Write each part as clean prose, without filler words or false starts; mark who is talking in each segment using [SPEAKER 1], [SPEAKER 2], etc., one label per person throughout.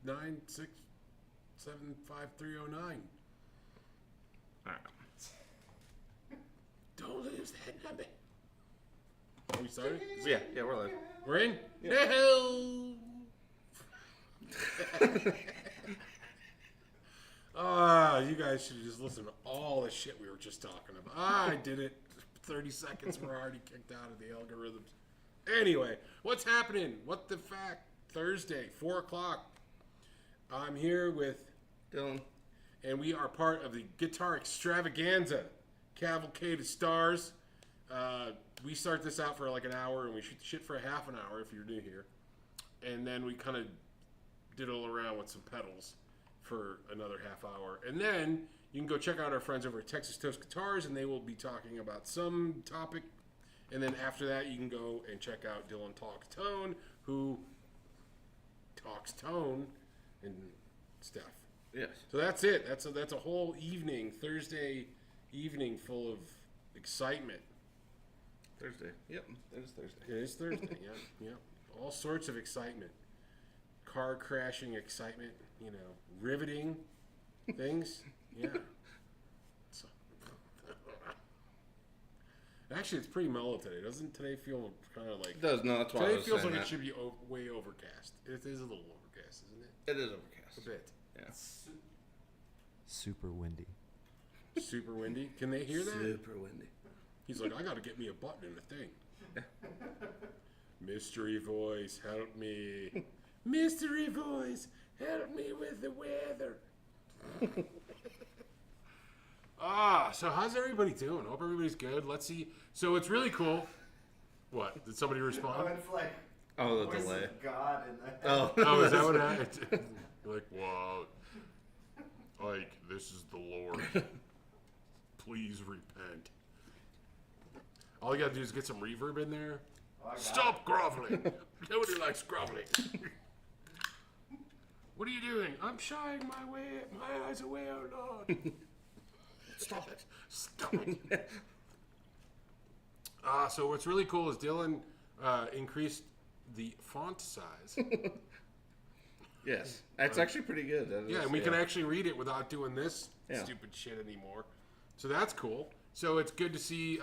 [SPEAKER 1] 9675309.
[SPEAKER 2] All right.
[SPEAKER 1] Don't lose that number. Are we started?
[SPEAKER 2] Yeah, we're live.
[SPEAKER 1] We're in?
[SPEAKER 2] Yeah.
[SPEAKER 1] No! You guys should just listen to all the shit we were just talking about. I did it. 30 seconds, we're already kicked out of the algorithms. Anyway, what's happening? What the fact? Thursday, 4 o'clock. I'm here with
[SPEAKER 2] Dylan.
[SPEAKER 1] and we are part of the Guitar Extravaganza Cavalcade of Stars. We start this out for like an hour, and we shoot the shit for a half an hour if you're new here. And then we kind of diddle around with some pedals for another half hour. And then you can go check out our friends over at Texas Toast Guitars, and they will be talking about some topic. And then after that, you can go and check out Dylan Talks Tone, who talks tone and stuff.
[SPEAKER 2] Yes.
[SPEAKER 1] So that's it. That's a whole evening, Thursday evening, full of excitement.
[SPEAKER 2] Thursday. Yep, it is Thursday.
[SPEAKER 1] It is Thursday. Yeah. All sorts of excitement. Car crashing excitement. Riveting things. Yeah. So, actually, it's pretty mellow today. Doesn't today feel kind of like?
[SPEAKER 2] It does. No, that's why
[SPEAKER 1] Today
[SPEAKER 2] I was
[SPEAKER 1] feels
[SPEAKER 2] saying
[SPEAKER 1] like
[SPEAKER 2] that.
[SPEAKER 1] it should be way overcast. It is a little overcast, isn't it?
[SPEAKER 2] It is overcast.
[SPEAKER 1] A bit.
[SPEAKER 2] Yeah.
[SPEAKER 3] Super windy.
[SPEAKER 1] Super windy. Can they hear that?
[SPEAKER 2] Super windy.
[SPEAKER 1] He's like, I got to get me a button in the thing. Mystery voice, help me. Mystery voice, help me with the weather. So how's everybody doing? Hope everybody's good. Let's see. So it's really cool. What? Did somebody respond?
[SPEAKER 4] It's like
[SPEAKER 2] Oh, the
[SPEAKER 4] voice
[SPEAKER 2] delay.
[SPEAKER 4] of God in the
[SPEAKER 2] Oh,
[SPEAKER 1] Is that what happened? Like, wow. Like, this is the Lord. Please repent. All you gotta do is get some reverb in there.
[SPEAKER 4] Oh, I got
[SPEAKER 1] Stop groveling. Nobody likes groveling. What are you doing? I'm shying my eyes away, oh Lord. Stop it. Stop it. So what's really cool is Dylan increased the font size.
[SPEAKER 2] yes. That's actually pretty good. That
[SPEAKER 1] Yeah,
[SPEAKER 2] is,
[SPEAKER 1] and we can actually read it without doing this stupid shit anymore. So that's cool. So it's good to see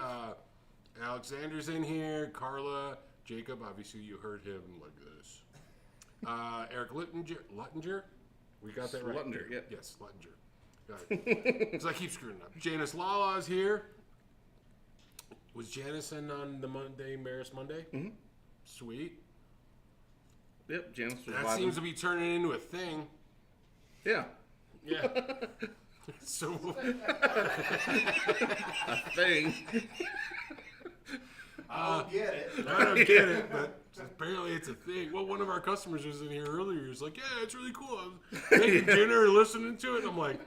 [SPEAKER 1] Alexander's in here, Carla, Jacob. Obviously, you heard him like this. Eric Luttinger. We got that right.
[SPEAKER 2] Luttinger, yeah.
[SPEAKER 1] Yes, Luttinger. Got it. Because I keep screwing up. Janice Lala's here. Was Janice in on the Maris Monday?
[SPEAKER 2] Mm-hmm.
[SPEAKER 1] Sweet.
[SPEAKER 2] Yep, Janice was
[SPEAKER 1] That
[SPEAKER 2] vibing.
[SPEAKER 1] seems to be turning into a thing.
[SPEAKER 2] Yeah.
[SPEAKER 1] Yeah. So
[SPEAKER 2] A thing.
[SPEAKER 4] I don't get it.
[SPEAKER 1] I don't get it, but apparently it's a thing. Well, one of our customers was in here earlier. He was like, "Yeah, it's really cool. I was making dinner and listening to it." And I'm like,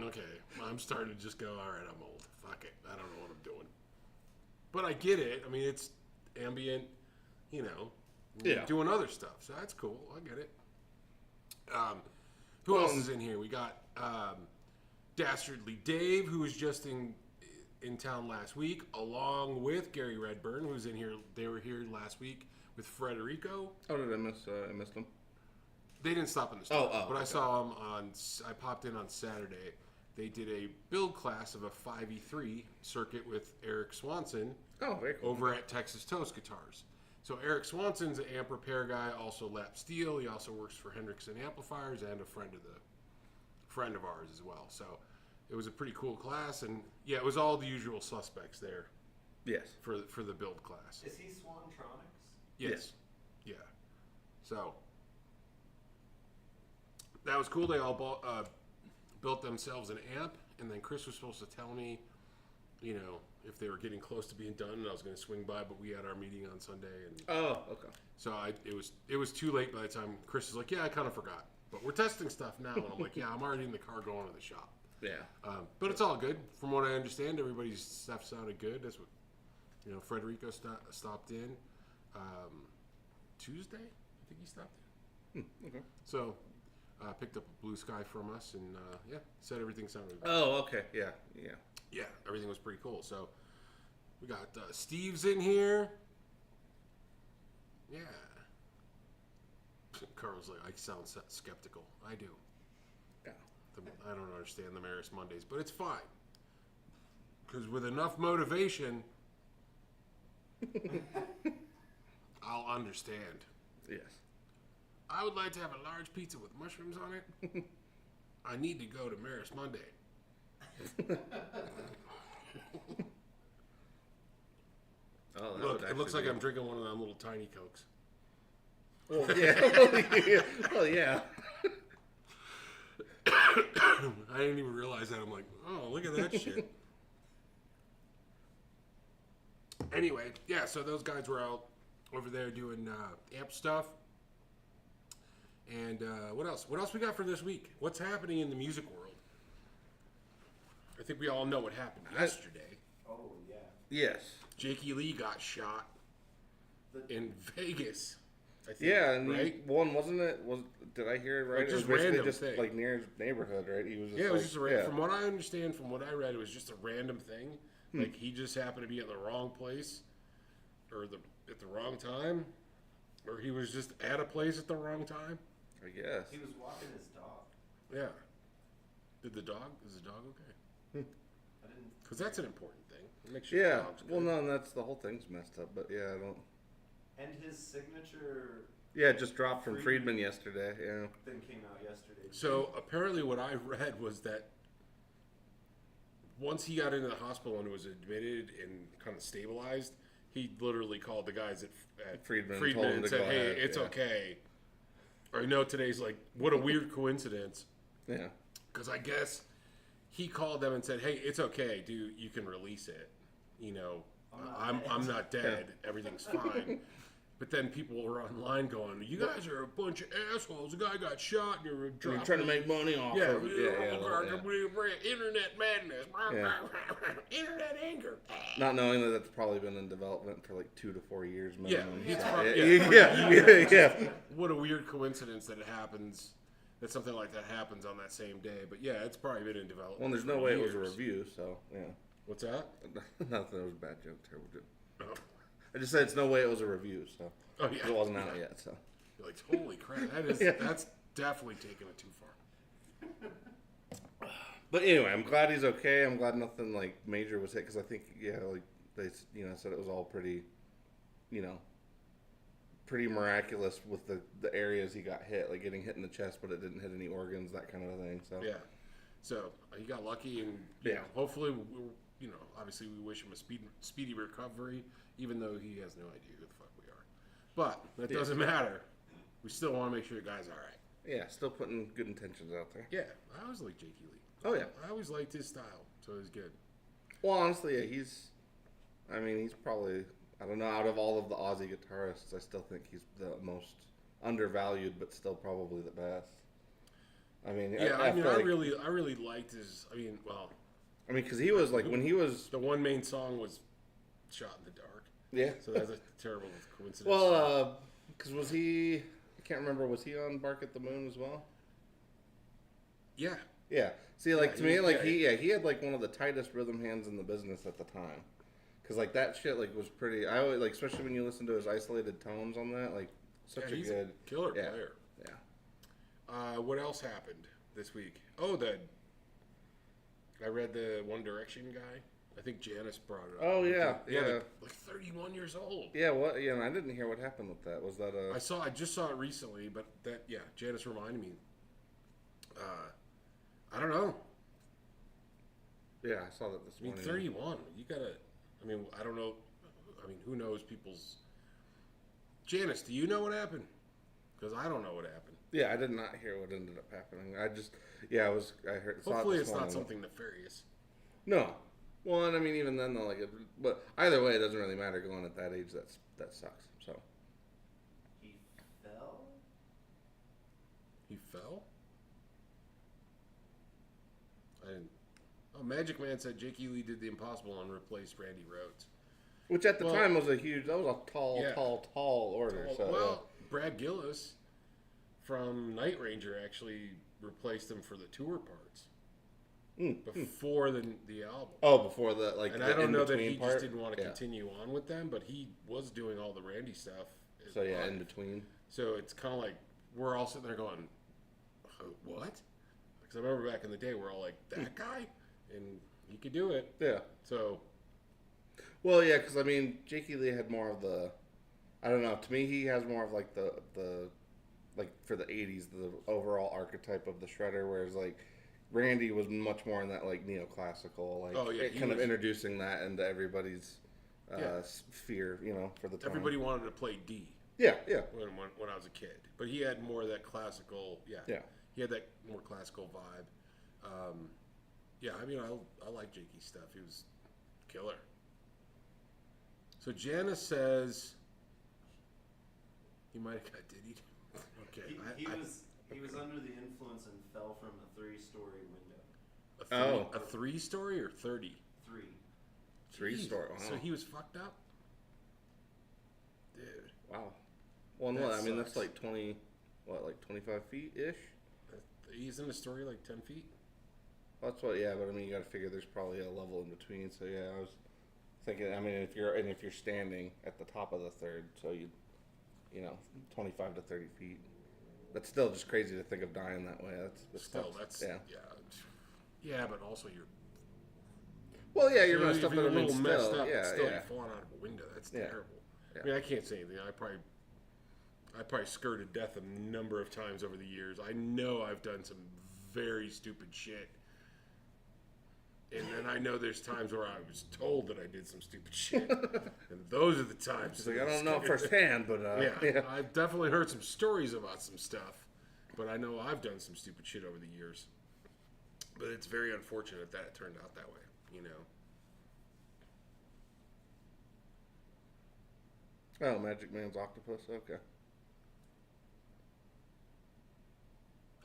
[SPEAKER 1] "Okay." I'm starting to just go, "All right, I'm old. Fuck it. I don't know what I'm doing." But I get it. I mean, it's ambient, doing other stuff. So that's cool. I get it. Who else is in here? We got Dastardly Dave, who was just in town last week, along with Gary Redburn, who's in here. They were here last week with Frederico.
[SPEAKER 2] Oh, did I miss them?
[SPEAKER 1] They didn't stop in the store, but
[SPEAKER 2] okay.
[SPEAKER 1] I saw them I popped in on Saturday. They did a build class of a 5E3 circuit with Eric Swanson
[SPEAKER 2] Oh, very cool.
[SPEAKER 1] over at Texas Toast Guitars. So Eric Swanson's an amp repair guy, also lap steel. He also works for Hendrickson Amplifiers and a friend of ours as well. So it was a pretty cool class, and yeah, it was all the usual suspects there
[SPEAKER 2] Yes.
[SPEAKER 1] for the build class.
[SPEAKER 4] Is he Swantronics?
[SPEAKER 1] Yes. Yeah. So that was cool. They all built themselves an amp, and then Chris was supposed to tell me, if they were getting close to being done, and I was going to swing by, but we had our meeting on Sunday, and
[SPEAKER 2] Oh, okay.
[SPEAKER 1] so it was too late by the time Chris was like, "Yeah, I kind of forgot, but we're testing stuff now," and I'm like, "Yeah, I'm already in the car going to the shop."
[SPEAKER 2] Yeah.
[SPEAKER 1] But it's all good. From what I understand, everybody's stuff sounded good. That's what, Frederico stopped in Tuesday. I think he stopped in.
[SPEAKER 2] Okay.
[SPEAKER 1] So picked up a Blue Sky from us, and said everything sounded good.
[SPEAKER 2] Oh, okay. Yeah.
[SPEAKER 1] Yeah, everything was pretty cool. So we got Steve's in here. Yeah. Carl's like, I sound skeptical. I do.
[SPEAKER 2] Yeah.
[SPEAKER 1] I don't understand the Maris Mondays, but it's fine. Because with enough motivation, I'll understand.
[SPEAKER 2] Yes.
[SPEAKER 1] I would like to have a large pizza with mushrooms on it. I need to go to Maris Monday.
[SPEAKER 2] Oh, that
[SPEAKER 1] Look,
[SPEAKER 2] would
[SPEAKER 1] it looks like
[SPEAKER 2] actually
[SPEAKER 1] I'm drinking one of them little tiny Cokes.
[SPEAKER 2] Well, yeah. Well, yeah.
[SPEAKER 1] I didn't even realize that. I'm like, oh, look at that shit. Anyway, yeah, so those guys were out over there doing amp stuff. And what else? What else we got for this week? What's happening in the music world? I think we all know what happened yesterday.
[SPEAKER 4] Oh, yeah.
[SPEAKER 2] Yes.
[SPEAKER 1] Jakey Lee got shot in Vegas. I think,
[SPEAKER 2] Yeah, and
[SPEAKER 1] right?
[SPEAKER 2] wasn't it? Did I hear it right?
[SPEAKER 1] Like, just
[SPEAKER 2] it was basically
[SPEAKER 1] random
[SPEAKER 2] just
[SPEAKER 1] thing.
[SPEAKER 2] like near his neighborhood, right? He was just
[SPEAKER 1] Yeah, it was
[SPEAKER 2] like,
[SPEAKER 1] just a random. From what I understand, from what I read, it was just a random thing. Like he just happened to be in the wrong place, or at the wrong time, or he was just at a place at the wrong time.
[SPEAKER 2] I guess.
[SPEAKER 4] He was walking his dog.
[SPEAKER 1] Yeah. Is the dog okay?
[SPEAKER 4] I didn't.
[SPEAKER 1] Because that's an important thing. Make sure
[SPEAKER 2] Yeah.
[SPEAKER 1] the dog's
[SPEAKER 2] Well,
[SPEAKER 1] good.
[SPEAKER 2] no, and that's the whole thing's messed up. But yeah, I don't.
[SPEAKER 4] And his signature
[SPEAKER 2] Yeah, it just dropped from Friedman yesterday. Yeah.
[SPEAKER 4] thing came out yesterday.
[SPEAKER 1] So apparently, what I read was that once he got into the hospital and was admitted and kind of stabilized, he literally called the guys at
[SPEAKER 2] Friedman told him
[SPEAKER 1] and
[SPEAKER 2] to
[SPEAKER 1] said,
[SPEAKER 2] go
[SPEAKER 1] "Hey,
[SPEAKER 2] ahead."
[SPEAKER 1] it's
[SPEAKER 2] Yeah.
[SPEAKER 1] okay." Or I know today's like, what a weird coincidence.
[SPEAKER 2] Yeah.
[SPEAKER 1] Because I guess he called them and said, "Hey, it's okay, dude. You can release it. You know, I'm not dead. Everything's fine." But then people were online going, "You guys are a bunch of assholes. The guy got shot, and you're
[SPEAKER 2] Trying to make money off
[SPEAKER 1] yeah,
[SPEAKER 2] of it.
[SPEAKER 1] internet madness,
[SPEAKER 2] Yeah.
[SPEAKER 1] internet anger."
[SPEAKER 2] Not knowing that that's probably been in development for like 2 to 4 years minimum.
[SPEAKER 1] it's
[SPEAKER 2] So,
[SPEAKER 1] probably-
[SPEAKER 2] yeah.
[SPEAKER 1] What a weird coincidence that it happes. That something like that happens on that same day. But yeah, it's probably been in development.
[SPEAKER 2] Well, there's
[SPEAKER 1] for
[SPEAKER 2] no way it was a
[SPEAKER 1] years.
[SPEAKER 2] review, so yeah.
[SPEAKER 1] What's that?
[SPEAKER 2] Nothing. It was a bad joke. Terrible joke.
[SPEAKER 1] Oh,
[SPEAKER 2] I just said it's no way it was a review, so
[SPEAKER 1] oh yeah.
[SPEAKER 2] it wasn't out yet. So
[SPEAKER 1] You're like, holy crap! That's definitely taking it too far.
[SPEAKER 2] but anyway, I'm glad he's okay. I'm glad nothing like major was hit because I think like they said it was all pretty, pretty miraculous with the areas he got hit, like getting hit in the chest, but it didn't hit any organs, that kind of a thing. So
[SPEAKER 1] Yeah. So he got lucky, and
[SPEAKER 2] Yeah.
[SPEAKER 1] hopefully, obviously we wish him a speedy recovery, even though he has no idea who the fuck we are. But that doesn't matter. We still want to make sure the guy's all right.
[SPEAKER 2] yeah, still putting good intentions out there.
[SPEAKER 1] Yeah, I always liked Jakey Lee.
[SPEAKER 2] Oh yeah.
[SPEAKER 1] I always liked his style, so it was good.
[SPEAKER 2] Well, honestly, yeah, he's probably, I don't know, out of all of the Aussie guitarists, I still think he's the most undervalued, but still probably the best. I mean,
[SPEAKER 1] Yeah,
[SPEAKER 2] I
[SPEAKER 1] I
[SPEAKER 2] feel like,
[SPEAKER 1] really liked his.
[SPEAKER 2] because he was like when he was,
[SPEAKER 1] The one main song was "Shot in the Dark,"
[SPEAKER 2] yeah.
[SPEAKER 1] so that's a terrible coincidence.
[SPEAKER 2] Well, because was he? I can't remember. Was he on Bark at the Moon as well?
[SPEAKER 1] yeah,
[SPEAKER 2] Yeah. See, like
[SPEAKER 1] Yeah,
[SPEAKER 2] to me, like
[SPEAKER 1] yeah.
[SPEAKER 2] he had like one of the tightest rhythm hands in the business at the time. Cause like that shit like was pretty. I always like, especially when you listen to his isolated tones on that, like such
[SPEAKER 1] he's
[SPEAKER 2] a good
[SPEAKER 1] killer
[SPEAKER 2] yeah.
[SPEAKER 1] player.
[SPEAKER 2] Yeah.
[SPEAKER 1] What else happened this week? Oh, I read the One Direction guy. I think Janice brought it up.
[SPEAKER 2] Oh, yeah, yeah.
[SPEAKER 1] Like 31 years old.
[SPEAKER 2] Yeah. What? Yeah. I didn't hear what happened with that. Was that a?
[SPEAKER 1] I just saw it recently, but Janice reminded me. I don't know.
[SPEAKER 2] Yeah, I saw that this
[SPEAKER 1] I mean,
[SPEAKER 2] morning.
[SPEAKER 1] 31. You gotta. I mean, I don't know. I mean, who knows people's. Janice, do you know what happened? Because I don't know what happened.
[SPEAKER 2] Yeah, I did not hear what ended up happening. I just, I heard.
[SPEAKER 1] Hopefully,
[SPEAKER 2] saw it
[SPEAKER 1] it's
[SPEAKER 2] this
[SPEAKER 1] not
[SPEAKER 2] morning.
[SPEAKER 1] something nefarious.
[SPEAKER 2] No. Well, and I mean, even then, though, but either way, it doesn't really matter. Going at that age, that sucks. So.
[SPEAKER 4] He fell?
[SPEAKER 1] He fell? I didn't. Oh, Magic Man said Jakey Lee did the impossible and replaced Randy Rhoads.
[SPEAKER 2] Which at the
[SPEAKER 1] Well-
[SPEAKER 2] time was a tall,
[SPEAKER 1] Yeah.
[SPEAKER 2] tall order. So,
[SPEAKER 1] Well, Brad Gillis from Night Ranger actually replaced him for the tour parts before the album.
[SPEAKER 2] Oh, before the
[SPEAKER 1] And
[SPEAKER 2] the
[SPEAKER 1] I don't know that
[SPEAKER 2] in-between
[SPEAKER 1] he
[SPEAKER 2] part?
[SPEAKER 1] just didn't want to
[SPEAKER 2] Yeah.
[SPEAKER 1] continue on with them, but he was doing all the Randy stuff. as
[SPEAKER 2] So yeah,
[SPEAKER 1] well.
[SPEAKER 2] in between.
[SPEAKER 1] So it's kind of like we're all sitting there going, what? Because I remember back in the day, we're all like, that guy? And he could do it.
[SPEAKER 2] Yeah.
[SPEAKER 1] So,
[SPEAKER 2] Well, yeah, because I mean, Jakey Lee had more of the, I don't know. To me, he has more of like the like for the '80s, the overall archetype of the shredder, whereas like Randy was much more in that like neoclassical, like
[SPEAKER 1] Oh, yeah, he
[SPEAKER 2] kind of
[SPEAKER 1] was-
[SPEAKER 2] introducing that into everybody's
[SPEAKER 1] Yeah.
[SPEAKER 2] sphere, for the time.
[SPEAKER 1] everybody wanted to play D
[SPEAKER 2] Yeah.
[SPEAKER 1] when I was a kid. But he had more of that classical,
[SPEAKER 2] Yeah.
[SPEAKER 1] He had that more classical vibe. Yeah, I mean, I like Jakey's stuff. He was killer. So Janice says he might have got diddied. Okay.
[SPEAKER 4] He was under the influence and fell from a 3-story window.
[SPEAKER 2] Oh.
[SPEAKER 1] A 3-story or 30?
[SPEAKER 4] 3.
[SPEAKER 2] 3-story. Wow.
[SPEAKER 1] So he was fucked up? Dude.
[SPEAKER 2] Wow. Well,
[SPEAKER 1] That
[SPEAKER 2] no, I mean that's
[SPEAKER 1] sucks.
[SPEAKER 2] like 25 feet ish.
[SPEAKER 1] He's in a story like 10 feet?
[SPEAKER 2] That's what, yeah, but I mean, you got to figure there's probably a level in between. So yeah, I was thinking. I mean, if you're standing at the top of the third, so 25 to 30 feet. That's still just crazy to think of dying that way. That's
[SPEAKER 1] yeah. Yeah, but also you're.
[SPEAKER 2] Well, yeah, you're
[SPEAKER 1] So
[SPEAKER 2] messed
[SPEAKER 1] if
[SPEAKER 2] up,
[SPEAKER 1] you're
[SPEAKER 2] but I
[SPEAKER 1] a
[SPEAKER 2] mean,
[SPEAKER 1] little messed
[SPEAKER 2] still,
[SPEAKER 1] up,
[SPEAKER 2] yeah,
[SPEAKER 1] still
[SPEAKER 2] yeah.
[SPEAKER 1] you're falling out of a window. That's
[SPEAKER 2] Yeah.
[SPEAKER 1] terrible.
[SPEAKER 2] Yeah.
[SPEAKER 1] I mean, I can't say anything. I probably skirted death a number of times over the years. I know I've done some very stupid shit. And then I know there's times where I was told that I did some stupid shit. And those are the times.
[SPEAKER 2] It's like, I don't know firsthand, but
[SPEAKER 1] Yeah, I've definitely heard some stories about some stuff. But I know I've done some stupid shit over the years. But it's very unfortunate that it turned out that way,
[SPEAKER 2] Oh, Magic Man's octopus. Okay.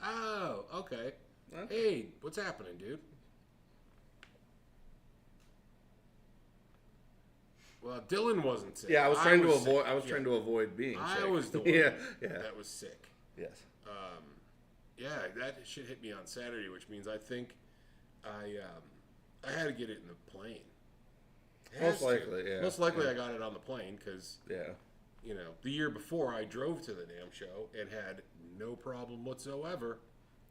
[SPEAKER 1] Oh, okay.
[SPEAKER 2] Okay.
[SPEAKER 1] Hey, what's happening, dude? Well, Dylan wasn't sick.
[SPEAKER 2] Yeah, I was trying to
[SPEAKER 1] sick.
[SPEAKER 2] avoid. I was
[SPEAKER 1] Yeah.
[SPEAKER 2] trying to avoid being
[SPEAKER 1] I
[SPEAKER 2] sick.
[SPEAKER 1] was the one
[SPEAKER 2] yeah.
[SPEAKER 1] that was sick.
[SPEAKER 2] Yes.
[SPEAKER 1] Yeah, that shit hit me on Saturday, which means I think I had to get it in the plane. It
[SPEAKER 2] Most
[SPEAKER 1] has to.
[SPEAKER 2] likely, yeah.
[SPEAKER 1] Most likely,
[SPEAKER 2] Yeah.
[SPEAKER 1] I got it on the plane because
[SPEAKER 2] Yeah.
[SPEAKER 1] the year before I drove to the damn show and had no problem whatsoever.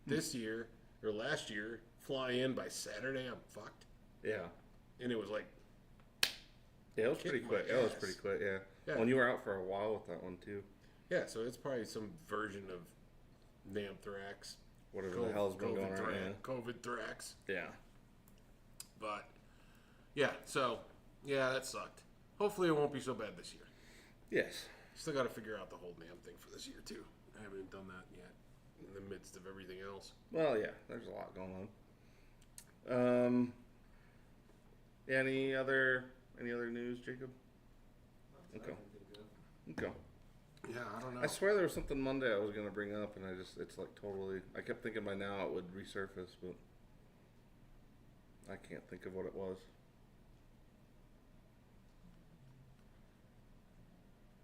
[SPEAKER 1] This year or last year, fly in by Saturday, I'm fucked,
[SPEAKER 2] Yeah.
[SPEAKER 1] and it was like,
[SPEAKER 2] Yeah, it was
[SPEAKER 1] Kick
[SPEAKER 2] pretty
[SPEAKER 1] my
[SPEAKER 2] quick. It was
[SPEAKER 1] ass.
[SPEAKER 2] pretty quick. Yeah.
[SPEAKER 1] Yeah.
[SPEAKER 2] When you were out for a while with that one too.
[SPEAKER 1] yeah. So it's probably some version of Namthrax.
[SPEAKER 2] Whatever the hell's been going on.
[SPEAKER 1] COVID thrax.
[SPEAKER 2] Yeah.
[SPEAKER 1] But yeah, so yeah, that sucked. Hopefully, it won't be so bad this year.
[SPEAKER 2] Yes.
[SPEAKER 1] Still got to figure out the whole damn thing for this year too. I haven't done that yet. In the midst of everything else.
[SPEAKER 2] Well, yeah. There's a lot going on. Yeah, any other news, Jacob?
[SPEAKER 4] That's
[SPEAKER 2] Okay.
[SPEAKER 4] what I can think of.
[SPEAKER 2] Okay.
[SPEAKER 1] Yeah, I don't know.
[SPEAKER 2] I swear there was something Monday I was gonna bring up, and it's like totally. I kept thinking by now it would resurface, but I can't think of what it was.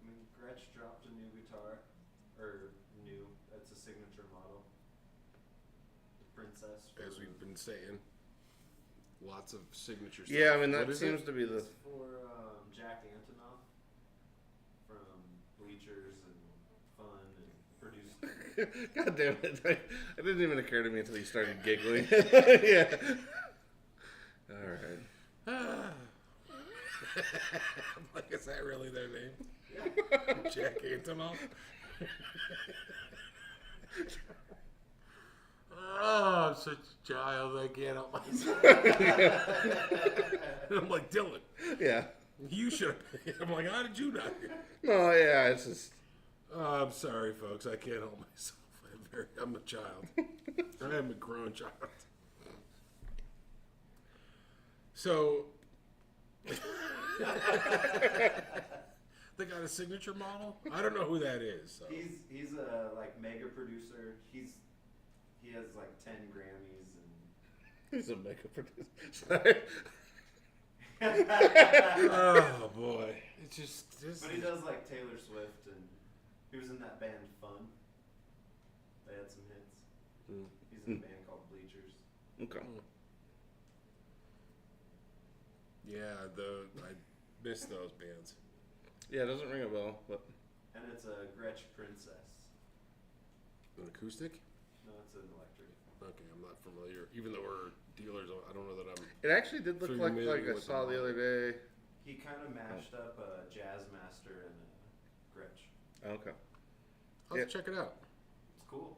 [SPEAKER 4] I mean, Gretsch dropped a new guitar, it's a signature model. The Princess.
[SPEAKER 1] As
[SPEAKER 4] for-
[SPEAKER 1] we've been saying, lots of signature stuff.
[SPEAKER 2] Yeah, I mean
[SPEAKER 1] What
[SPEAKER 2] that
[SPEAKER 1] is
[SPEAKER 2] seems
[SPEAKER 1] it?
[SPEAKER 2] to be the.
[SPEAKER 4] It's for Jack Antonoff from Bleachers and Fun and produced.
[SPEAKER 2] God damn it! It didn't even occur to me until you started giggling. Yeah. All right.
[SPEAKER 1] Like, is that really their name? Jack Antonoff? Oh, I'm such a child. I can't help myself. I'm like, Dylan,
[SPEAKER 2] Yeah.
[SPEAKER 1] you should have. I'm like, how did you not hear?
[SPEAKER 2] No, yeah, it's just.
[SPEAKER 1] Oh, I'm sorry, folks. I can't help myself. I'm a child. I am a grown child. So, they got a signature model? I don't know who that is. So.
[SPEAKER 4] He's a mega producer. He has 10 Grammys
[SPEAKER 2] He's a makeup producer.
[SPEAKER 1] Oh boy, it's just.
[SPEAKER 4] but he does Taylor Swift, and he was in that band Fun. They had some hits. He's in a band called Bleachers.
[SPEAKER 2] Okay.
[SPEAKER 1] Yeah, I miss those bands.
[SPEAKER 2] Yeah, it doesn't ring a bell, but
[SPEAKER 4] And it's a Gretsch Princess.
[SPEAKER 1] An acoustic?
[SPEAKER 4] No, it's an electric.
[SPEAKER 1] Okay, I'm not familiar. Even though we're dealers, I don't know that I'm.
[SPEAKER 2] It actually did look like
[SPEAKER 1] Familiar
[SPEAKER 2] I
[SPEAKER 1] with
[SPEAKER 2] saw
[SPEAKER 1] the
[SPEAKER 2] the other day.
[SPEAKER 4] He kind of mashed up a Jazzmaster and a Gretsch.
[SPEAKER 2] Okay.
[SPEAKER 1] I'll have to check it out.
[SPEAKER 4] It's cool.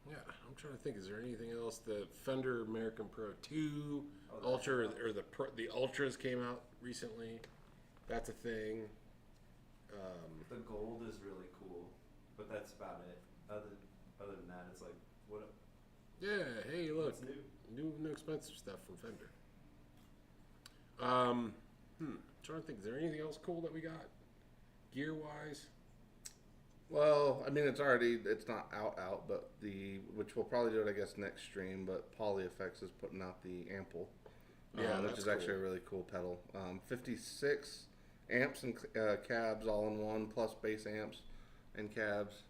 [SPEAKER 1] Yeah, I'm trying to think. Is there anything else? The Fender American Pro 2
[SPEAKER 4] Oh,
[SPEAKER 1] Ultra, or the Ultras came out recently. That's a thing.
[SPEAKER 4] The gold is really cool, but that's about it. Other than that, it's like what?
[SPEAKER 1] Yeah, hey, look,
[SPEAKER 4] What's new?
[SPEAKER 1] new expensive stuff from Fender. Trying to think. Is there anything else cool that we got, gear wise?
[SPEAKER 2] Well, I mean, it's not out, but which we'll probably do it, I guess, next stream. But Poly-Effects is putting out the Ample,
[SPEAKER 1] Yeah,
[SPEAKER 2] which
[SPEAKER 1] that's
[SPEAKER 2] is actually a
[SPEAKER 1] cool.
[SPEAKER 2] really cool pedal. 56 amps and cabs all in one, plus bass amps and cabs.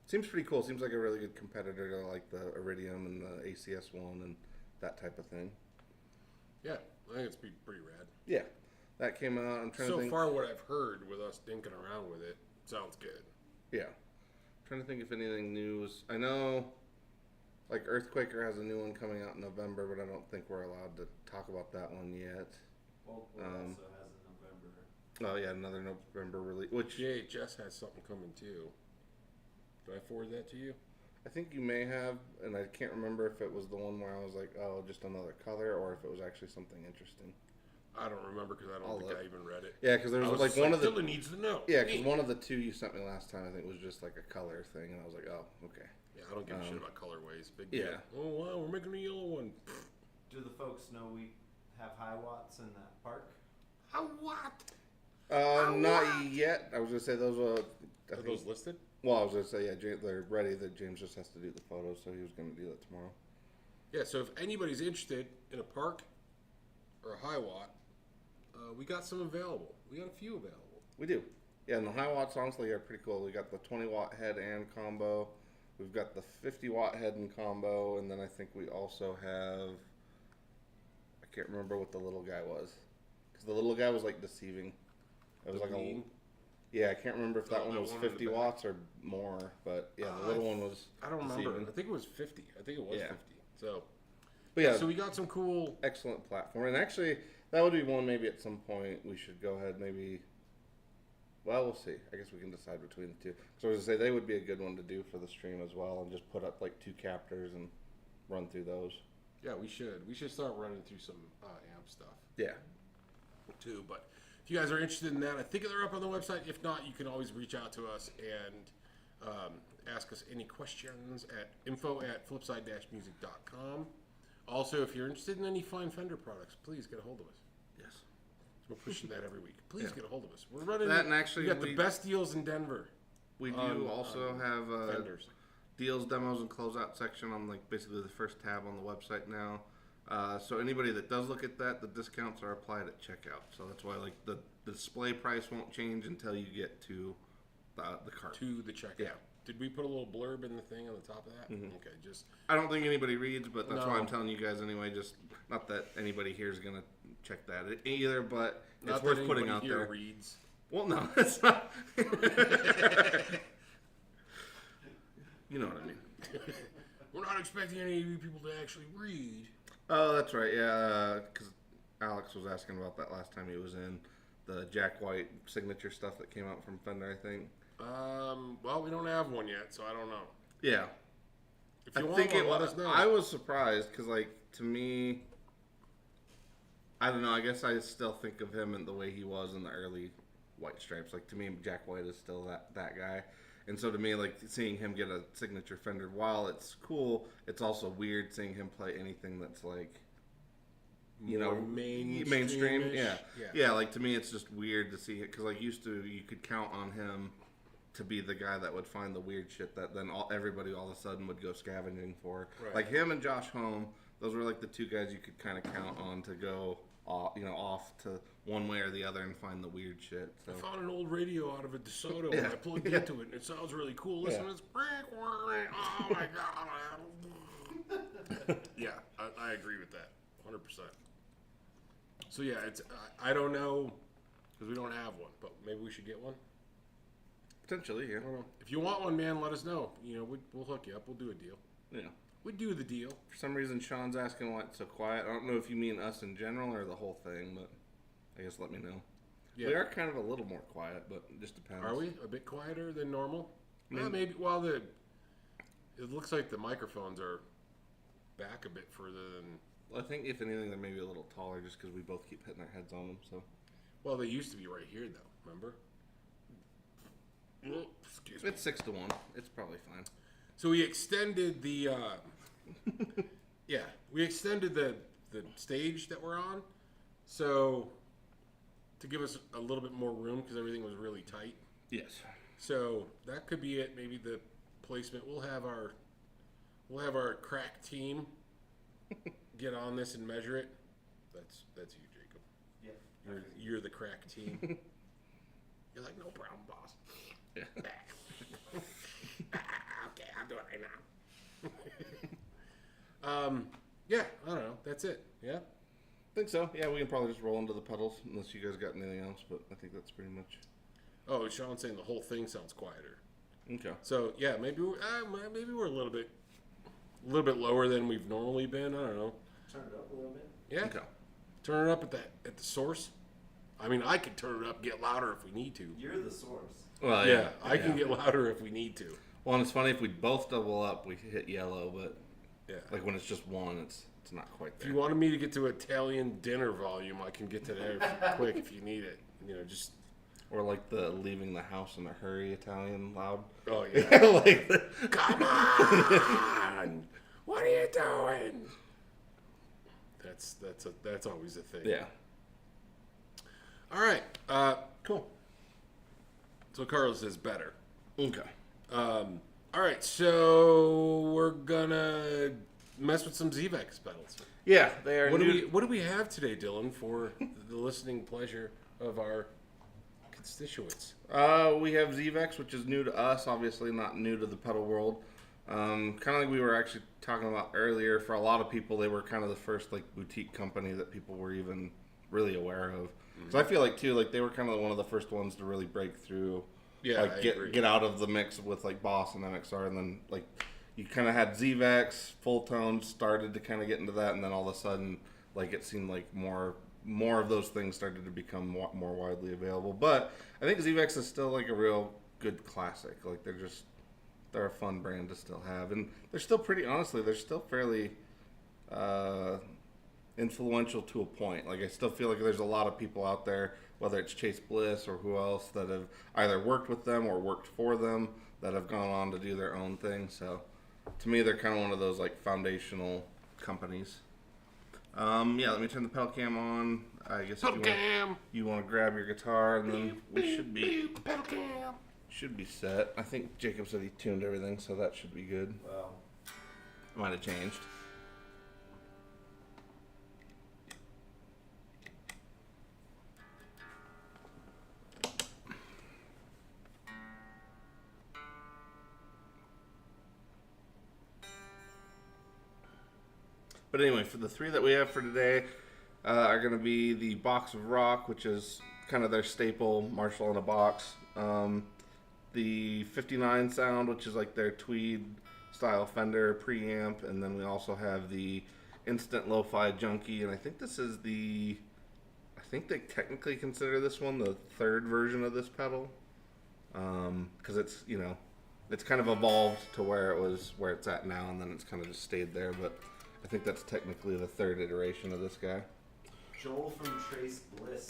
[SPEAKER 2] Seems pretty cool. Seems like a really good competitor to like the Iridium and the ACS one and that type of thing.
[SPEAKER 1] Yeah, I think it's pretty rad.
[SPEAKER 2] Yeah, that came out. I'm trying to
[SPEAKER 1] So
[SPEAKER 2] think.
[SPEAKER 1] far, what I've heard with us dinking around with it sounds good.
[SPEAKER 2] Yeah. Trying to think if anything new is. I know, like, Earthquaker has a new one coming out in November, but I don't think we're allowed to talk about that one yet.
[SPEAKER 4] Well, also has a November.
[SPEAKER 2] Oh, yeah, another November release. Which
[SPEAKER 1] JHS has something coming too. Did I forward that to you?
[SPEAKER 2] I think you may have, and I can't remember if it was the one where I was like, oh, just another color, or if it was actually something interesting.
[SPEAKER 1] I don't remember because I don't
[SPEAKER 2] I'll
[SPEAKER 1] think
[SPEAKER 2] look.
[SPEAKER 1] I even read it.
[SPEAKER 2] Yeah, because there
[SPEAKER 1] I
[SPEAKER 2] was,
[SPEAKER 1] was
[SPEAKER 2] like one of the.
[SPEAKER 1] Dylan needs to know.
[SPEAKER 2] Yeah, because one of the two you sent me last time, I think, was just like a color thing, and I was like, oh, okay.
[SPEAKER 1] Yeah, I don't give a shit about colorways. Big
[SPEAKER 2] yeah.
[SPEAKER 1] deal. Oh wow, we're making a yellow one.
[SPEAKER 4] Do the folks know we have high watts in that park?
[SPEAKER 1] How what?
[SPEAKER 2] Not yet. I was gonna say those were.
[SPEAKER 1] Are those listed?
[SPEAKER 2] Well, I was gonna say they're ready. That James just has to do the photos, so he was gonna do that tomorrow.
[SPEAKER 1] Yeah. So if anybody's interested in a park or a high watt, we got some available. We got a few available.
[SPEAKER 2] We do. Yeah, and the high watts honestly are pretty cool. We got the 20-watt head and combo. We've got the 50-watt head and combo, and then I think we also have. I can't remember what the little guy was, because the little guy was like deceiving. It was
[SPEAKER 1] The
[SPEAKER 2] like
[SPEAKER 1] beam?
[SPEAKER 2] Yeah, I can't remember if that
[SPEAKER 1] Oh,
[SPEAKER 2] one
[SPEAKER 1] that
[SPEAKER 2] was
[SPEAKER 1] one in the
[SPEAKER 2] 50
[SPEAKER 1] back.
[SPEAKER 2] watts or more, but yeah, the little one was.
[SPEAKER 1] I don't remember.
[SPEAKER 2] deceiving.
[SPEAKER 1] I think it was 50. I think it was
[SPEAKER 2] Yeah.
[SPEAKER 1] 50. So
[SPEAKER 2] But yeah,
[SPEAKER 1] so we got some cool.
[SPEAKER 2] excellent platform, and actually that would be one maybe at some point we should go ahead maybe. Well, we'll see. I guess we can decide between the two. So I was gonna say they would be a good one to do for the stream as well, and just put up like 2 captors and run through those.
[SPEAKER 1] Yeah, we should. We should start running through some amp stuff
[SPEAKER 2] Yeah.
[SPEAKER 1] too. But if you guys are interested in that, I think they're up on the website. If not, you can always reach out to us and ask us any questions at info@flipside-music.com. Also, if you're interested in any fine Fender products, please get a hold of us.
[SPEAKER 2] Yes.
[SPEAKER 1] We're pushing that every week. Please
[SPEAKER 2] Yeah.
[SPEAKER 1] get a hold of us. We're running.
[SPEAKER 2] That and actually
[SPEAKER 1] we got
[SPEAKER 2] we-
[SPEAKER 1] the best deals in Denver.
[SPEAKER 2] We do
[SPEAKER 1] on
[SPEAKER 2] also have
[SPEAKER 1] Fenders.
[SPEAKER 2] deals, demos, and closeout section on like basically the first tab on the website now. So anybody that does look at that, the discounts are applied at checkout. So that's why like the display price won't change until you get to the cart.
[SPEAKER 1] To the checkout.
[SPEAKER 2] Yeah.
[SPEAKER 1] Did we put a little blurb in the thing on the top of that? Okay, just
[SPEAKER 2] I don't think anybody reads, but that's why
[SPEAKER 1] No.
[SPEAKER 2] I'm telling you guys anyway. Just not that anybody here is gonna check that either, but
[SPEAKER 1] not
[SPEAKER 2] it's
[SPEAKER 1] that
[SPEAKER 2] worth putting
[SPEAKER 1] anybody
[SPEAKER 2] out
[SPEAKER 1] here
[SPEAKER 2] there.
[SPEAKER 1] reads.
[SPEAKER 2] Well, no, it's not. You know what I mean.
[SPEAKER 1] We're not expecting any of you people to actually read.
[SPEAKER 2] Oh, that's right. Yeah, because Alex was asking about that last time he was in the Jack White signature stuff that came out from Fender, I think.
[SPEAKER 1] Well, we don't have one yet, so I don't know.
[SPEAKER 2] Yeah,
[SPEAKER 1] If
[SPEAKER 2] I
[SPEAKER 1] you want
[SPEAKER 2] think
[SPEAKER 1] one,
[SPEAKER 2] it
[SPEAKER 1] let
[SPEAKER 2] was.
[SPEAKER 1] us know.
[SPEAKER 2] I was surprised because, like, to me, I don't know. I guess I still think of him and the way he was in the early White Stripes. Like, to me, Jack White is still that guy. And so to me, like, seeing him get a signature Fender, while it's cool, it's also weird seeing him play anything that's like, you
[SPEAKER 1] More
[SPEAKER 2] know,
[SPEAKER 1] mainstream-ish.
[SPEAKER 2] Yeah. Like, to me, it's just weird to see it because, like, you could count on him to be the guy that would find the weird shit that then everybody all of a sudden would go scavenging for.
[SPEAKER 1] Right.
[SPEAKER 2] Like him and Josh Home, those were like the two guys you could kind of count on to go, off to one way or the other and find the weird shit. So.
[SPEAKER 1] I found an old radio out of a DeSoto
[SPEAKER 2] Yeah.
[SPEAKER 1] and I plugged into it and it sounds really cool. Listen to this. Oh my god. Yeah, I agree with that 100%. So yeah, it's I don't know because we don't have one, but maybe we should get one.
[SPEAKER 2] Potentially, yeah.
[SPEAKER 1] I don't know. If you want one, man, let us know. You know, we'll hook you up. We'll do a deal.
[SPEAKER 2] Yeah.
[SPEAKER 1] We'd do the deal.
[SPEAKER 2] For some reason, Sean's asking why it's so quiet. I don't know if you mean us in general or the whole thing, but I guess let me know.
[SPEAKER 1] Yeah.
[SPEAKER 2] We are kind of a little more quiet, but it just depends.
[SPEAKER 1] Are we a bit quieter than normal?
[SPEAKER 2] Maybe.
[SPEAKER 1] Maybe. Well, it looks like the microphones are back a bit further than.
[SPEAKER 2] Well, I think if anything, they're maybe a little taller, just because we both keep hitting our heads on them. So.
[SPEAKER 1] Well, they used to be right here, though. Remember? Excuse me.
[SPEAKER 2] It's 6-1. It's probably fine.
[SPEAKER 1] So we extended the. Yeah, we extended the stage that we're on, so to give us a little bit more room because everything was really tight.
[SPEAKER 2] Yes.
[SPEAKER 1] So that could be it. Maybe the placement. We'll have our crack team get on this and measure it. That's you, Jacob.
[SPEAKER 4] Yeah.
[SPEAKER 1] You're the crack team. You're like, no problem, boss.
[SPEAKER 2] Yeah.
[SPEAKER 1] Okay, I'll do it right now. Yeah, I don't know. That's it. Yeah.
[SPEAKER 2] I think so. Yeah, we can probably just roll into the pedals unless you guys got anything else, but I think that's pretty much.
[SPEAKER 1] Oh, Sean's saying the whole thing sounds quieter.
[SPEAKER 2] Okay.
[SPEAKER 1] So yeah, maybe we're a little bit lower than we've normally been. I don't know.
[SPEAKER 4] Turn it up a little bit.
[SPEAKER 1] Yeah.
[SPEAKER 2] Okay.
[SPEAKER 1] Turn it up at the source. I mean, I could turn it up, get louder if we need to.
[SPEAKER 4] You're the source.
[SPEAKER 2] Well,
[SPEAKER 1] Yeah, I can get louder if we need to.
[SPEAKER 2] Well, and it's funny if we both double up, we hit yellow, but
[SPEAKER 1] Yeah.
[SPEAKER 2] like when it's just one, it's not quite
[SPEAKER 1] If
[SPEAKER 2] there.
[SPEAKER 1] you wanted me to get to Italian dinner volume, I can get to there quick if you need it. You know, just.
[SPEAKER 2] Or like the leaving the house in a hurry Italian loud.
[SPEAKER 1] Oh yeah.
[SPEAKER 2] Like
[SPEAKER 1] Come on! What are you doing? That's always a thing.
[SPEAKER 2] yeah.
[SPEAKER 1] All right. Cool. So Carlos is better.
[SPEAKER 2] Okay.
[SPEAKER 1] All right. So we're gonna mess with some ZVEX pedals.
[SPEAKER 2] Yeah, they are.
[SPEAKER 1] What do we have today, Dylan, for the listening pleasure of our constituents?
[SPEAKER 2] We have ZVEX, which is new to us, obviously not new to the pedal world. Kind of like we were actually talking about earlier. For a lot of people, they were kind of the first like boutique company that people were even really aware of. So I feel like too, like they were kind of one of the first ones to really break through.
[SPEAKER 1] Yeah,
[SPEAKER 2] like
[SPEAKER 1] I agree.
[SPEAKER 2] get out of the mix with like Boss and MXR, and then like you kind of had ZVEX, Full Tone started to kind of get into that, and then all of a sudden, like it seemed like more of those things started to become more widely available. But I think ZVEX is still like a real good classic. Like they're a fun brand to still have, and they're still honestly, they're still fairly influential to a point. Like I still feel like there's a lot of people out there, whether it's Chase Bliss or who else, that have either worked with them or worked for them, that have gone on to do their own thing. So to me, they're kind of one of those like foundational companies. Yeah, let me turn the pedal cam on. I guess
[SPEAKER 1] Pedal cam.
[SPEAKER 2] you want to grab your guitar, and then we should be
[SPEAKER 1] Pedal cam.
[SPEAKER 2] set. I think Jacob said he tuned everything, so that should be good.
[SPEAKER 4] Well,
[SPEAKER 2] Might have changed. But anyway, for the three that we have for today are going to be the Box of Rock, which is kind of their staple Marshall in a box. The 59 sound, which is like their tweed style Fender preamp, and then we also have the Instant Lofi-Junky, and I think this is I think they technically consider this one the third version of this pedal, because it's it's kind of evolved to where it's at now, and then it's kind of just stayed there, but I think that's technically the third iteration of this guy.
[SPEAKER 4] Joel from Trace Bliss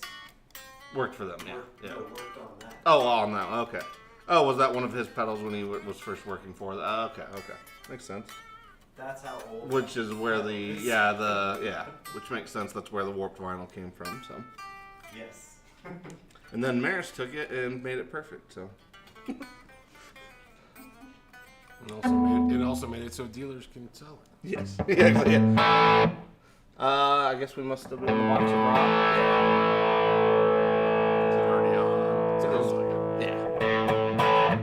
[SPEAKER 2] Worked for them,
[SPEAKER 4] worked on that.
[SPEAKER 2] Oh, on that, okay. Oh, was that one of his pedals when he was first working for that? Okay, makes sense.
[SPEAKER 4] That's how old.
[SPEAKER 2] Which is where
[SPEAKER 4] that is.
[SPEAKER 2] which makes sense. That's where the warped vinyl came from. So,
[SPEAKER 4] Yes.
[SPEAKER 2] and then Maris took it and made it perfect. So,
[SPEAKER 1] And also made it so dealers can sell it.
[SPEAKER 2] yes, yeah. I guess we must have been in the Box of Rock.
[SPEAKER 1] Is it already on? Sounds like it.
[SPEAKER 2] Yeah.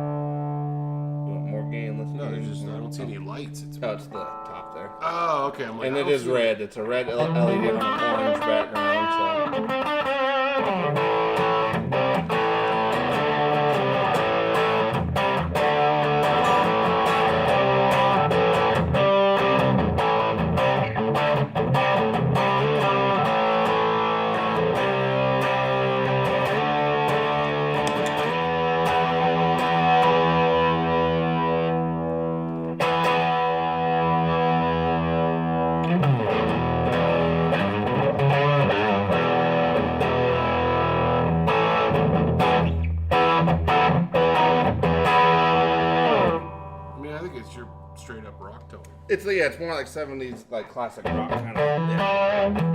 [SPEAKER 2] You want more gain? Let's
[SPEAKER 1] No, there's just I don't see any lights. It's
[SPEAKER 2] Oh, it's the top there.
[SPEAKER 1] oh, okay. I'm like,
[SPEAKER 2] And
[SPEAKER 1] I
[SPEAKER 2] it
[SPEAKER 1] don't
[SPEAKER 2] is
[SPEAKER 1] see-
[SPEAKER 2] red. It's a red LED on an orange background. So.
[SPEAKER 1] I mean, I think it's your straight up rock tone.
[SPEAKER 2] It's more like 70s, like classic rock kind of. Yeah.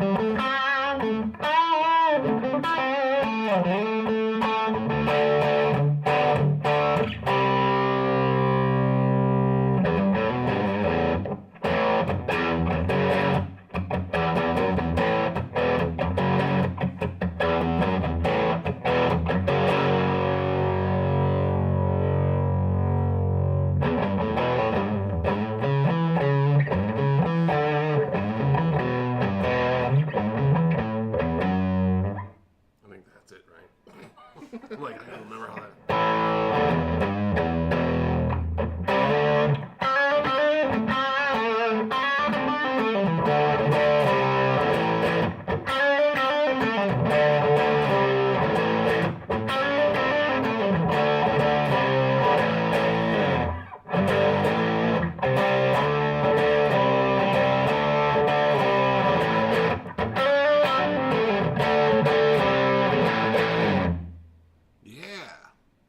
[SPEAKER 1] I think that's it, right? I'm like, I don't remember how that.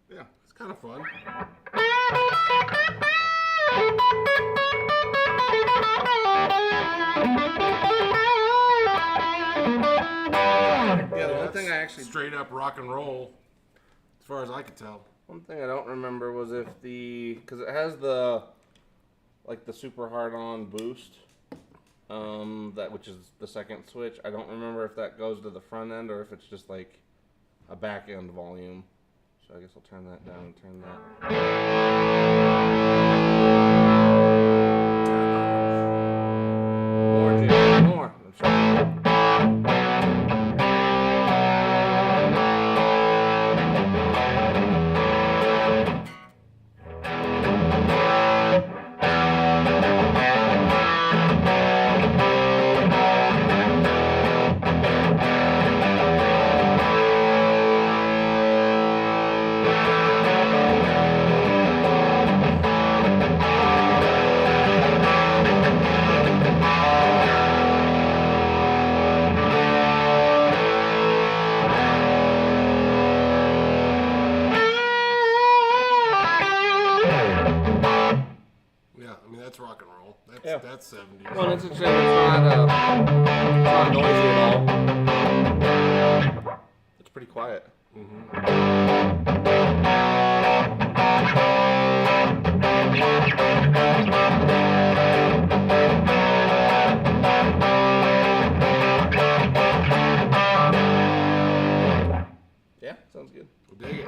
[SPEAKER 2] Yeah.
[SPEAKER 1] It's kind of fun.
[SPEAKER 2] Yeah, the one thing I actually
[SPEAKER 1] Straight up rock and roll, as far as I could tell.
[SPEAKER 2] One thing I don't remember was if because it has the super hard on boost, which is the second switch. I don't remember if that goes to the front end or if it's just like a back end volume. So I guess I'll turn that down and turn that. More, Jim, more. I'm sorry.
[SPEAKER 1] Yeah, I mean, that's rock and roll.
[SPEAKER 2] Yeah.
[SPEAKER 1] That's 70s.
[SPEAKER 2] Well, it's a shame it's not noisy at all. It's pretty quiet. Yeah, sounds good.
[SPEAKER 1] We'll dig it.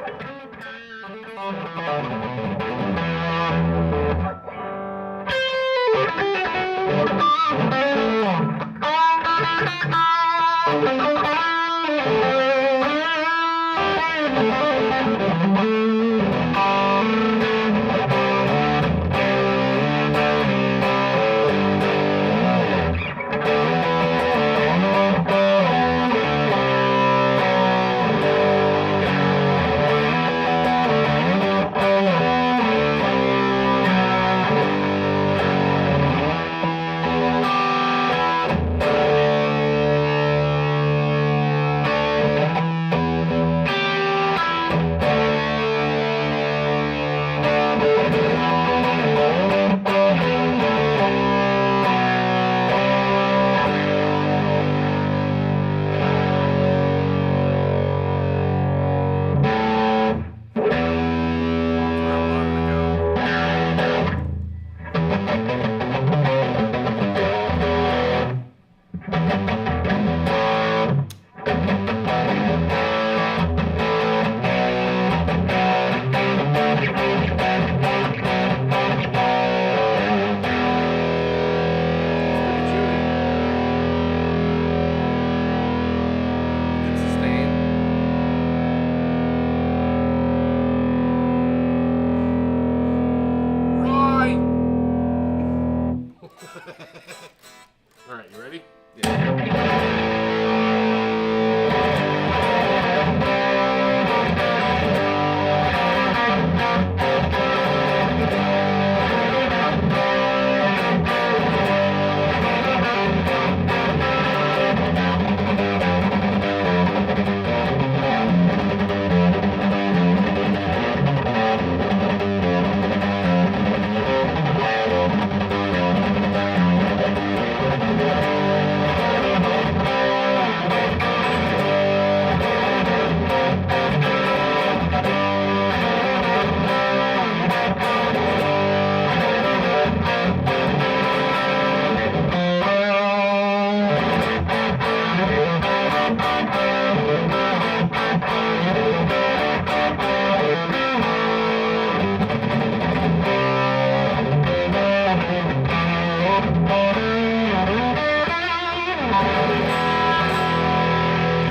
[SPEAKER 1] All right, you ready?
[SPEAKER 2] Yeah.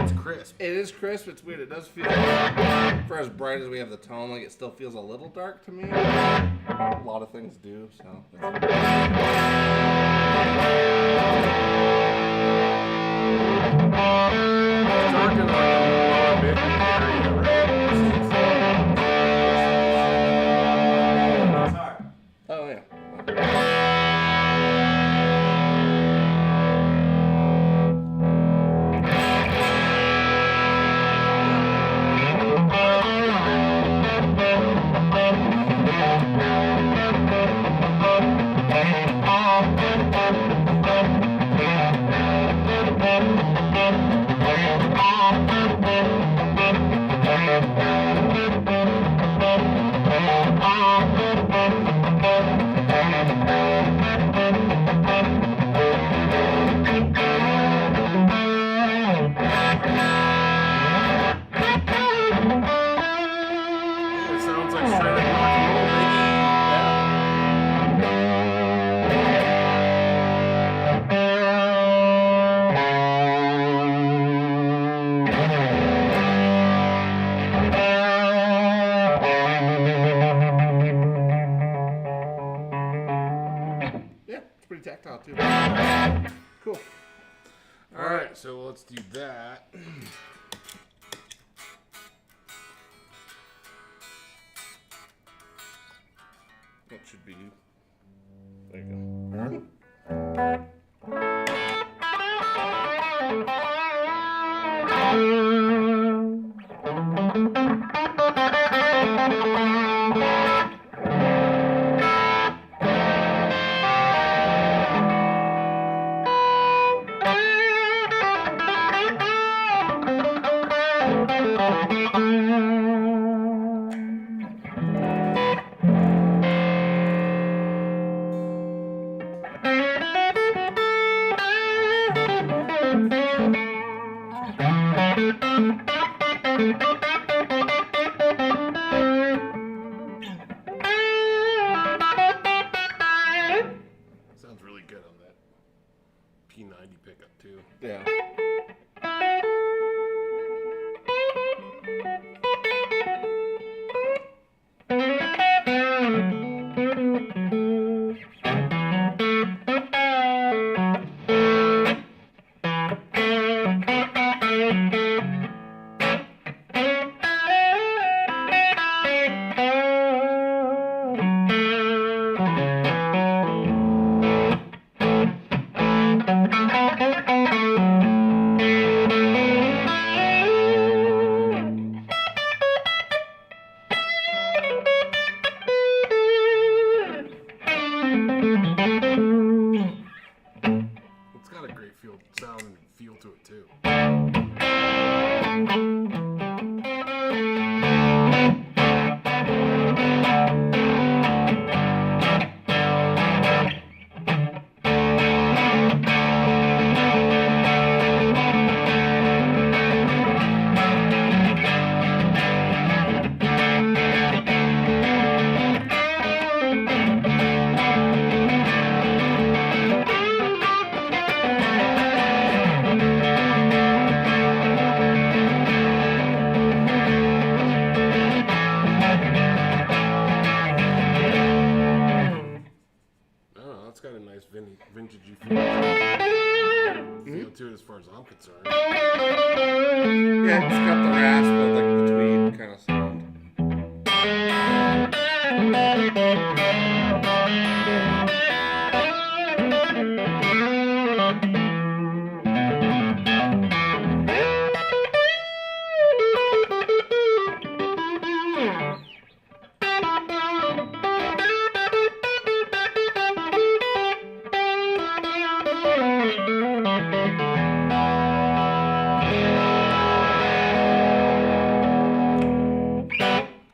[SPEAKER 1] It's crisp.
[SPEAKER 2] It is crisp. It's weird. It does feel, for as bright as we have the tone, like it still feels a little dark to me. A lot of things do. So.
[SPEAKER 1] It's darker than a bit area, right?
[SPEAKER 4] Guitar.
[SPEAKER 2] Oh yeah.
[SPEAKER 1] It sounds like straight up rock and roll, baby.
[SPEAKER 2] Yeah, it's pretty tactile too. Cool.
[SPEAKER 1] All right, so let's do that.
[SPEAKER 2] That should be. There you go.
[SPEAKER 1] Sounds really good on that P90 pickup too.
[SPEAKER 2] Yeah.
[SPEAKER 1] vintagey feel to it as far as I'm concerned.
[SPEAKER 2] Yeah, it's got the rasp of like the tweed kind of sound.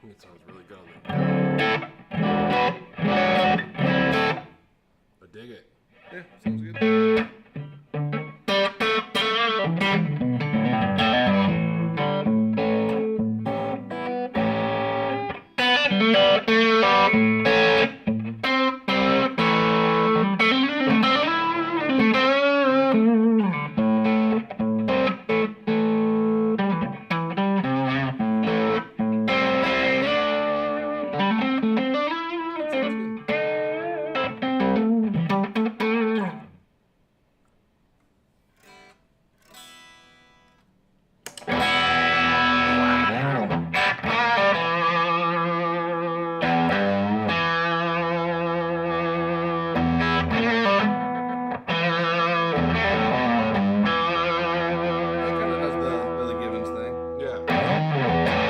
[SPEAKER 1] It sounds really good on I dig it.
[SPEAKER 2] Yeah, sounds good. Kind of does the Billy Gibbons thing.
[SPEAKER 1] Yeah.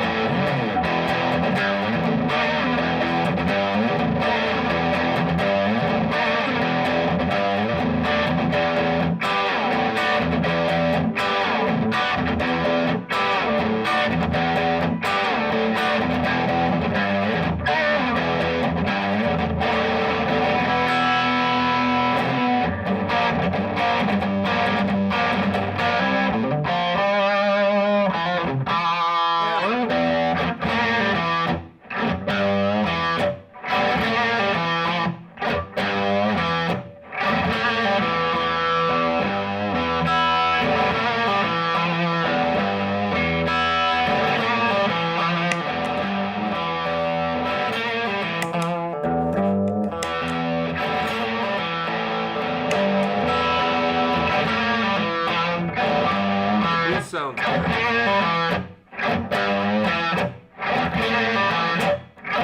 [SPEAKER 2] This sounds good.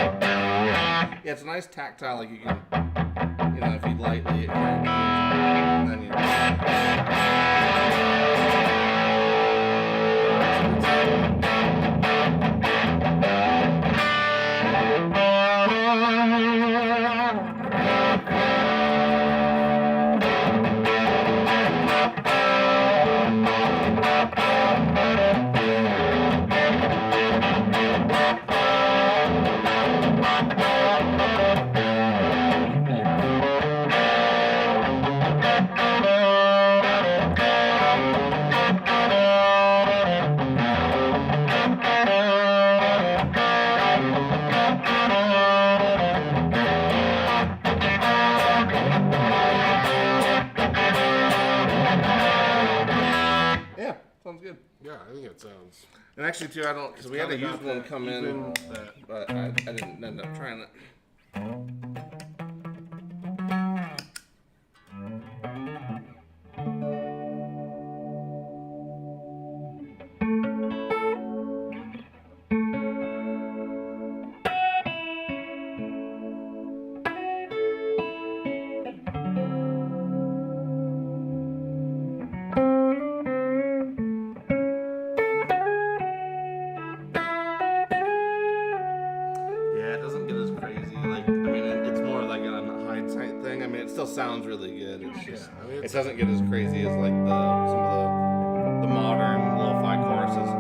[SPEAKER 2] Yeah, it's a nice tactile, like you can, if you lightly, it kind of, and then yeah, sounds good.
[SPEAKER 1] Yeah, I think it sounds.
[SPEAKER 2] And actually, too, I don't, because we had a
[SPEAKER 1] kinda
[SPEAKER 2] used
[SPEAKER 1] got
[SPEAKER 2] one
[SPEAKER 1] that
[SPEAKER 2] come
[SPEAKER 1] even,
[SPEAKER 2] in,
[SPEAKER 1] that-
[SPEAKER 2] but I didn't end up trying it. Yeah, it doesn't get as crazy. Like, I mean, it's more like a hindsight thing. I mean, it still sounds really good. It's just,
[SPEAKER 1] I mean,
[SPEAKER 2] it
[SPEAKER 1] it's-
[SPEAKER 2] doesn't get as crazy as like some of the modern lo-fi choruses.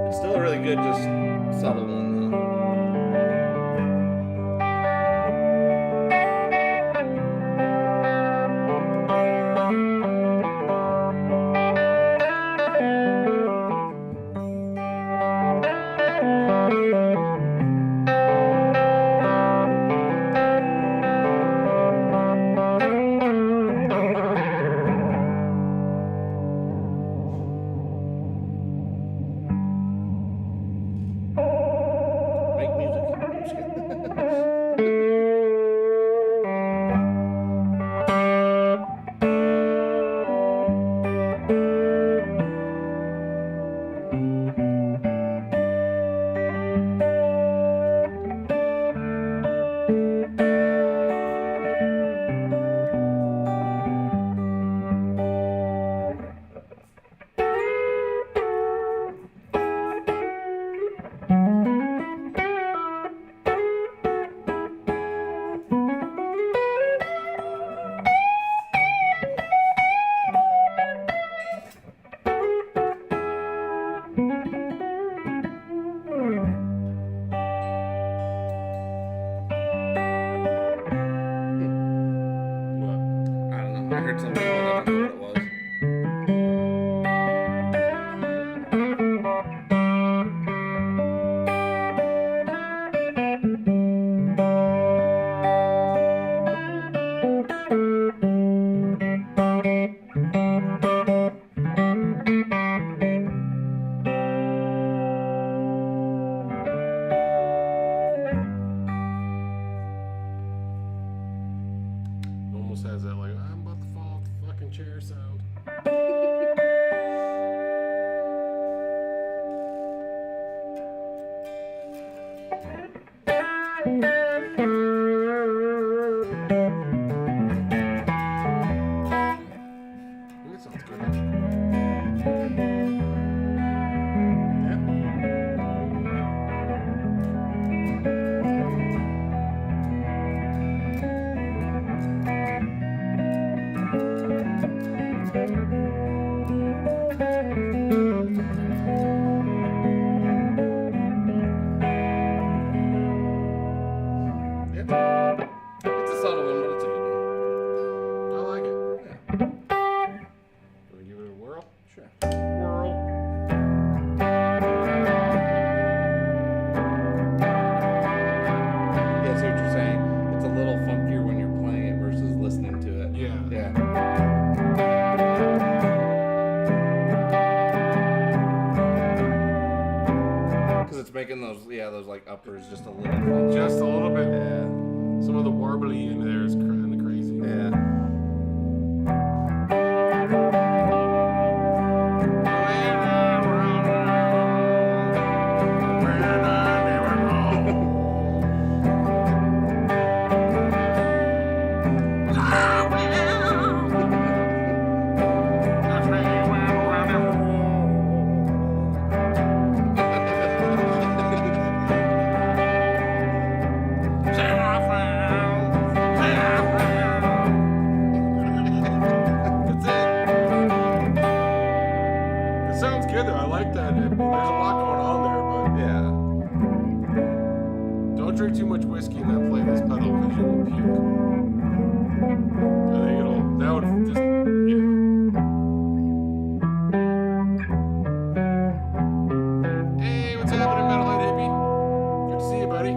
[SPEAKER 2] It's still a really good, just subtle one though. it's a wheel. I don't know what it was.
[SPEAKER 1] Almost has that like I'm about to fall off the fucking chair sound. I think it sounds good.
[SPEAKER 2] It's a subtle one, but it's a good one.
[SPEAKER 1] I like it.
[SPEAKER 2] Yeah.
[SPEAKER 1] Want to give it a whirl?
[SPEAKER 2] Sure.
[SPEAKER 1] Whirl.
[SPEAKER 2] Yeah, I see what you're saying. It's a little funkier when you're playing it versus listening to it.
[SPEAKER 1] Yeah.
[SPEAKER 2] Yeah. Because it's making those like uppers just a little funky.
[SPEAKER 1] Just a little bit.
[SPEAKER 2] Yeah.
[SPEAKER 1] Some of the warbly in there is kind of crazy.
[SPEAKER 2] Yeah.
[SPEAKER 1] That's it. It sounds good though. I like that. There's a lot going on there,
[SPEAKER 2] Yeah.
[SPEAKER 1] but don't drink too much whiskey and then play this pedal because you will puke. I think that would just, yeah. Hey, what's happening, Metalhead Hippie? Good to see you, buddy.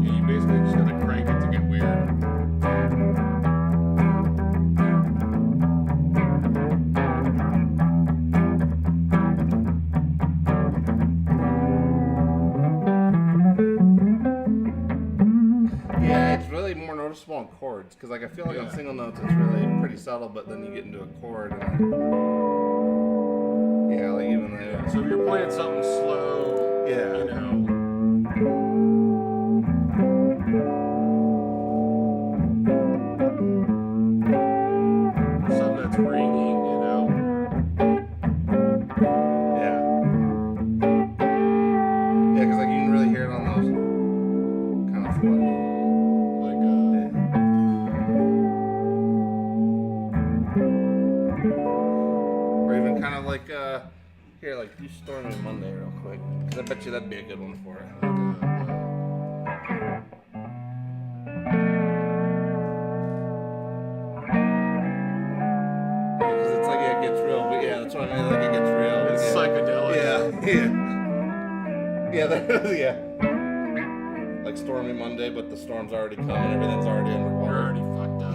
[SPEAKER 1] Yeah, you basically just gotta crank it to get weird.
[SPEAKER 2] Yeah, it's really more noticeable on chords because, like, I feel like
[SPEAKER 1] Yeah.
[SPEAKER 2] on single notes it's really pretty subtle, but then you get into a chord and yeah, like even
[SPEAKER 1] Yeah,
[SPEAKER 2] the
[SPEAKER 1] so if you're playing something slow,
[SPEAKER 2] Yeah.
[SPEAKER 1] you know, something that's ringing, you know.
[SPEAKER 2] yeah, yeah, because like you can really hear it on those kind of flow.
[SPEAKER 1] Like,
[SPEAKER 2] Or even kind of like here, like do Stormy Monday real quick, because I bet you that'd be a good one for it. Because it's like it gets real, but yeah, that's what I mean. Like it gets real.
[SPEAKER 1] It's
[SPEAKER 2] yeah.
[SPEAKER 1] psychedelic.
[SPEAKER 2] Yeah, yeah, like Stormy Monday, but the storm's already come and everything's already
[SPEAKER 1] We're
[SPEAKER 2] underwater.
[SPEAKER 1] already fucked up.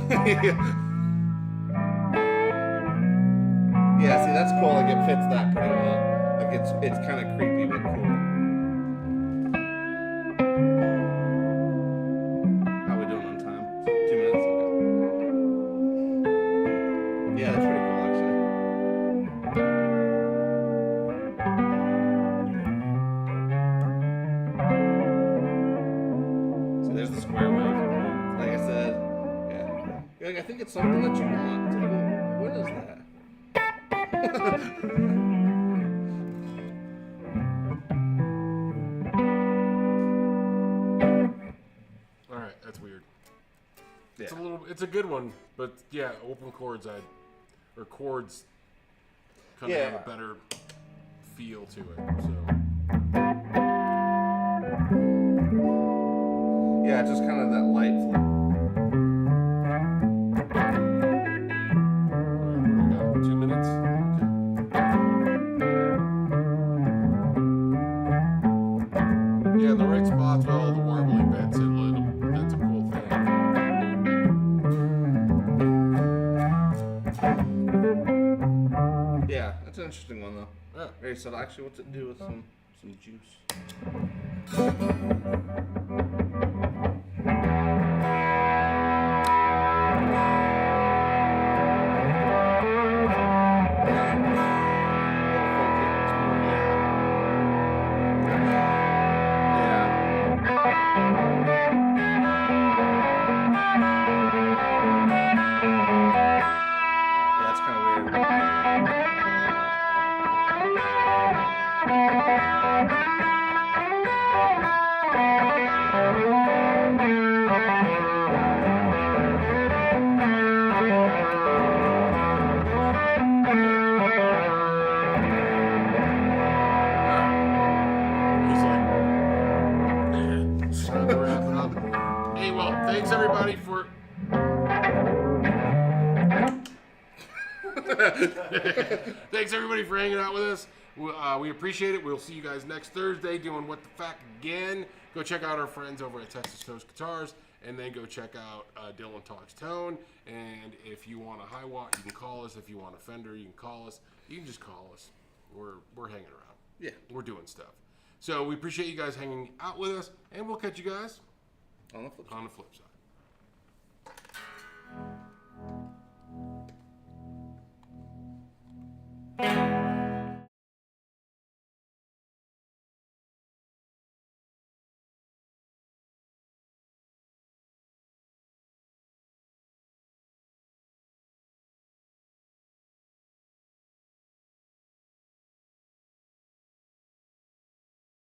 [SPEAKER 2] Yeah, see, that's cool. Like it fits that pretty well. Like it's kind of creepy but cool. How we doing on time? 2 minutes. Okay. Yeah, that's pretty cool actually. You're like, I think it's something that you want. It's like, well, what is that?
[SPEAKER 1] All right, that's weird.
[SPEAKER 2] Yeah.
[SPEAKER 1] It's a good one, but yeah, open chords or chords kind of have a better feel to it. So
[SPEAKER 2] Yeah, it's just kind of that light flip.
[SPEAKER 1] we got 2 minutes. Okay. Yeah, the right spots with all the warbling bits. That's a cool thing.
[SPEAKER 2] Yeah, that's an interesting one though.
[SPEAKER 1] Yeah.
[SPEAKER 2] Okay, so actually, what's it do with some juice? Yeah, it's kind of weird.
[SPEAKER 1] He's like, it's time to wrap it up. Hey, well, thanks everybody for. Thanks everybody for hanging out with us. We appreciate it. We'll see you guys next Thursday doing What the F.A.Q again. Go check out our friends over at Texas Toast Guitars, and then go check out Dylan Talks Tone. And if you want a high watt, you can call us. If you want a Fender, you can call us. You can just call us. We're hanging around.
[SPEAKER 2] Yeah.
[SPEAKER 1] We're doing stuff. So we appreciate you guys hanging out with us, and we'll catch you guys
[SPEAKER 2] On the flip side.
[SPEAKER 1] on the flip side.